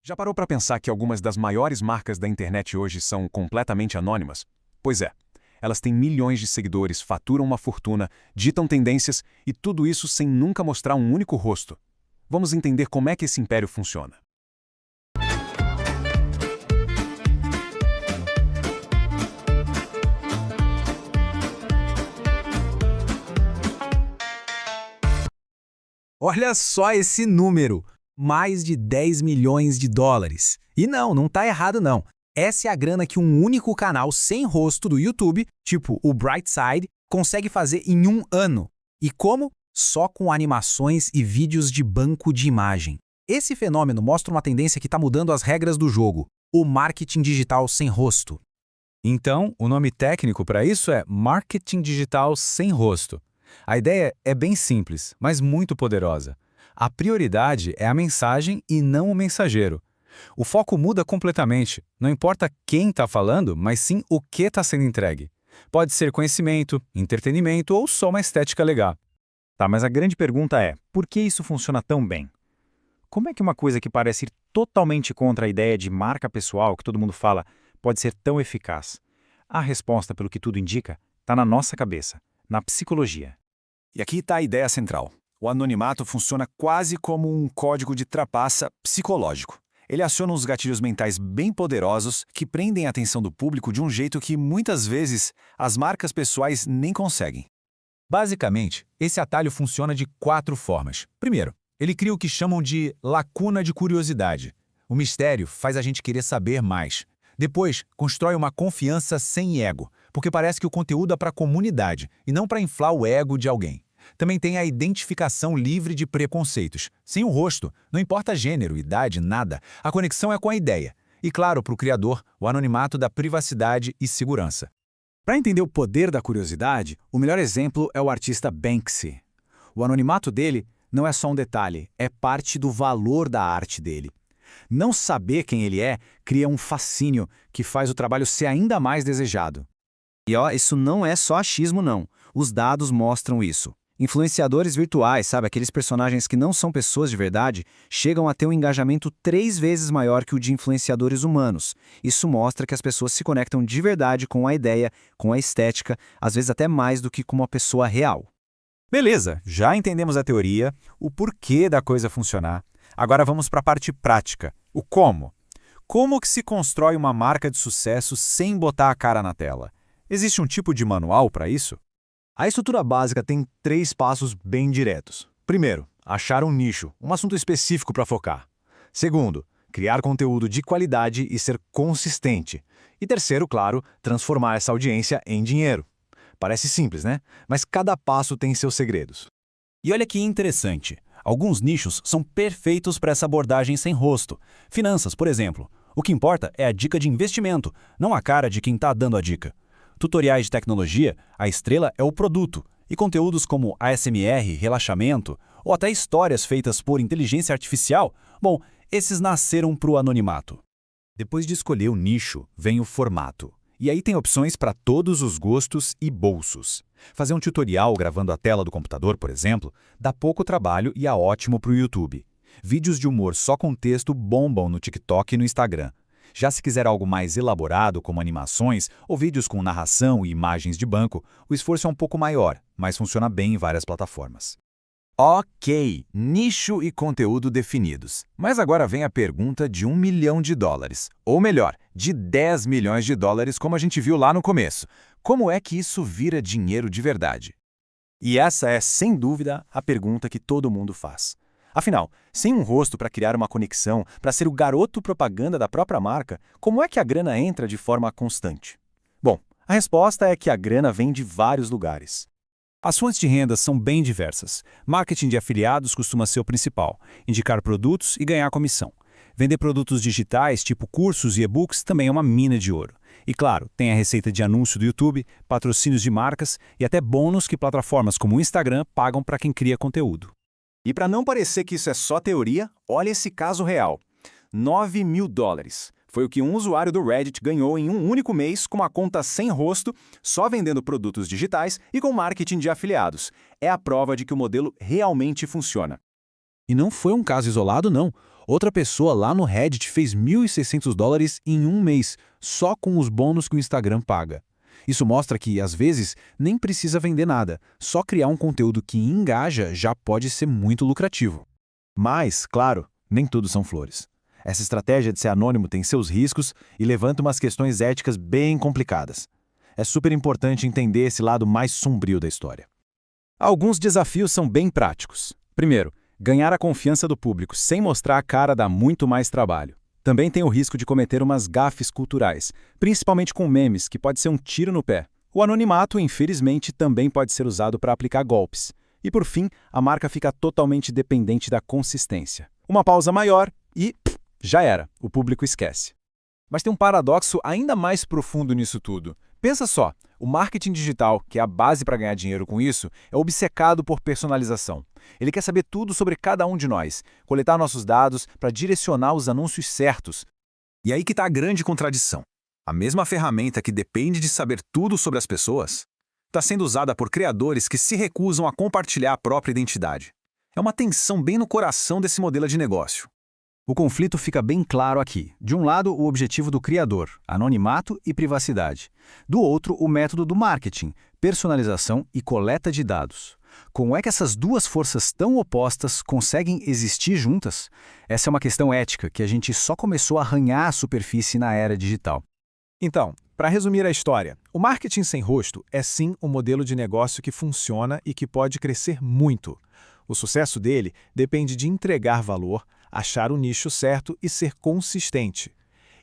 Já parou para pensar que algumas das maiores marcas da internet hoje são completamente anônimas? Pois é, elas têm milhões de seguidores, faturam uma fortuna, ditam tendências e tudo isso sem nunca mostrar um único rosto. Vamos entender como é que esse império funciona. Olha só esse número, mais de 10 milhões de dólares. E não tá errado não. Essa é a grana que um único canal sem rosto do YouTube, tipo o Brightside, consegue fazer em um ano. E como? Só com animações e vídeos de banco de imagem. Esse fenômeno mostra uma tendência que está mudando as regras do jogo, o marketing digital sem rosto. Então, o nome técnico para isso é marketing digital sem rosto. A ideia é bem simples, mas muito poderosa. A prioridade é a mensagem e não o mensageiro. O foco muda completamente. Não importa quem está falando, mas sim o que está sendo entregue. Pode ser conhecimento, entretenimento ou só uma estética legal. Tá, mas a grande pergunta é, por que isso funciona tão bem? Como é que uma coisa que parece ir totalmente contra a ideia de marca pessoal, que todo mundo fala, pode ser tão eficaz? A resposta, pelo que tudo indica, está na nossa cabeça, na psicologia. E aqui está a ideia central. O anonimato funciona quase como um código de trapaça psicológico. Ele aciona uns gatilhos mentais bem poderosos que prendem a atenção do público de um jeito que, muitas vezes, as marcas pessoais nem conseguem. Basicamente, esse atalho funciona de 4 formas. Primeiro, ele cria o que chamam de lacuna de curiosidade. O mistério faz a gente querer saber mais. Depois, constrói uma confiança sem ego, porque parece que o conteúdo é para a comunidade e não para inflar o ego de alguém. Também tem a identificação livre de preconceitos. Sem o rosto, não importa gênero, idade, nada. A conexão é com a ideia. E claro, para o criador, o anonimato da privacidade e segurança. Para entender o poder da curiosidade, o melhor exemplo é o artista Banksy. O anonimato dele não é só um detalhe, é parte do valor da arte dele. Não saber quem ele é cria um fascínio que faz o trabalho ser ainda mais desejado. E isso não é só achismo não. Os dados mostram isso. Influenciadores virtuais, sabe, aqueles personagens que não são pessoas de verdade, chegam a ter um engajamento 3 vezes maior que o de influenciadores humanos. Isso mostra que as pessoas se conectam de verdade com a ideia, com a estética, às vezes até mais do que com uma pessoa real. Beleza, já entendemos a teoria, o porquê da coisa funcionar. Agora vamos para a parte prática, o como. Como que se constrói uma marca de sucesso sem botar a cara na tela? Existe um tipo de manual para isso? A estrutura básica tem 3 passos bem diretos. Primeiro, achar um nicho, um assunto específico para focar. Segundo, criar conteúdo de qualidade e ser consistente. E terceiro, claro, transformar essa audiência em dinheiro. Parece simples, né? Mas cada passo tem seus segredos. E olha que interessante, alguns nichos são perfeitos para essa abordagem sem rosto. Finanças, por exemplo. O que importa é a dica de investimento, não a cara de quem está dando a dica. Tutoriais de tecnologia, a estrela é o produto, e conteúdos como ASMR, relaxamento, ou até histórias feitas por inteligência artificial, bom, esses nasceram para o anonimato. Depois de escolher o nicho, vem o formato. E aí tem opções para todos os gostos e bolsos. Fazer um tutorial gravando a tela do computador, por exemplo, dá pouco trabalho e é ótimo para o YouTube. Vídeos de humor só com texto bombam no TikTok e no Instagram. Já se quiser algo mais elaborado, como animações ou vídeos com narração e imagens de banco, o esforço é um pouco maior, mas funciona bem em várias plataformas. Ok, nicho e conteúdo definidos. Mas agora vem a pergunta de $1 milhão. Ou melhor, de 10 milhões de dólares, como a gente viu lá no começo. Como é que isso vira dinheiro de verdade? E essa é, sem dúvida, a pergunta que todo mundo faz. Afinal, sem um rosto para criar uma conexão, para ser o garoto propaganda da própria marca, como é que a grana entra de forma constante? Bom, a resposta é que a grana vem de vários lugares. As fontes de renda são bem diversas. Marketing de afiliados costuma ser o principal, indicar produtos e ganhar comissão. Vender produtos digitais, tipo cursos e e-books, também é uma mina de ouro. E claro, tem a receita de anúncio do YouTube, patrocínios de marcas e até bônus que plataformas como o Instagram pagam para quem cria conteúdo. E para não parecer que isso é só teoria, olha esse caso real. $9 mil. Foi o que um usuário do Reddit ganhou em um único mês com uma conta sem rosto, só vendendo produtos digitais e com marketing de afiliados. É a prova de que o modelo realmente funciona. E não foi um caso isolado, não. Outra pessoa lá no Reddit fez $1.600 em um mês, só com os bônus que o Instagram paga. Isso mostra que, às vezes, nem precisa vender nada, só criar um conteúdo que engaja já pode ser muito lucrativo. Mas, claro, nem tudo são flores. Essa estratégia de ser anônimo tem seus riscos e levanta umas questões éticas bem complicadas. É super importante entender esse lado mais sombrio da história. Alguns desafios são bem práticos. Primeiro, ganhar a confiança do público sem mostrar a cara dá muito mais trabalho. Também tem o risco de cometer umas gafes culturais, principalmente com memes, que pode ser um tiro no pé. O anonimato, infelizmente, também pode ser usado para aplicar golpes. E por fim, a marca fica totalmente dependente da consistência. Uma pausa maior e já era, o público esquece. Mas tem um paradoxo ainda mais profundo nisso tudo. Pensa só, o marketing digital, que é a base para ganhar dinheiro com isso, é obcecado por personalização. Ele quer saber tudo sobre cada um de nós, coletar nossos dados para direcionar os anúncios certos. E aí que está a grande contradição. A mesma ferramenta que depende de saber tudo sobre as pessoas está sendo usada por criadores que se recusam a compartilhar a própria identidade. É uma tensão bem no coração desse modelo de negócio. O conflito fica bem claro aqui. De um lado, o objetivo do criador, anonimato e privacidade. Do outro, o método do marketing, personalização e coleta de dados. Como é que essas duas forças tão opostas conseguem existir juntas? Essa é uma questão ética que a gente só começou a arranhar a superfície na era digital. Então, para resumir a história, o marketing sem rosto é sim um modelo de negócio que funciona e que pode crescer muito. O sucesso dele depende de entregar valor, achar o nicho certo e ser consistente.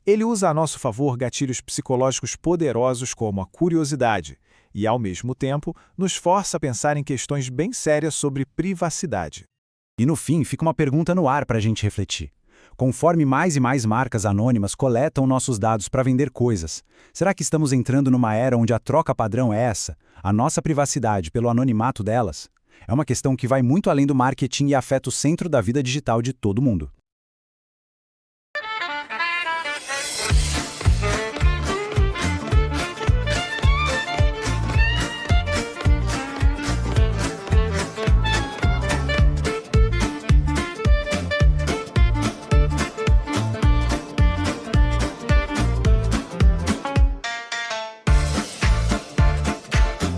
Ele usa a nosso favor gatilhos psicológicos poderosos como a curiosidade e, ao mesmo tempo, nos força a pensar em questões bem sérias sobre privacidade. E no fim, fica uma pergunta no ar para a gente refletir. Conforme mais e mais marcas anônimas coletam nossos dados para vender coisas, será que estamos entrando numa era onde a troca padrão é essa, a nossa privacidade pelo anonimato delas? É uma questão que vai muito além do marketing e afeta o centro da vida digital de todo mundo.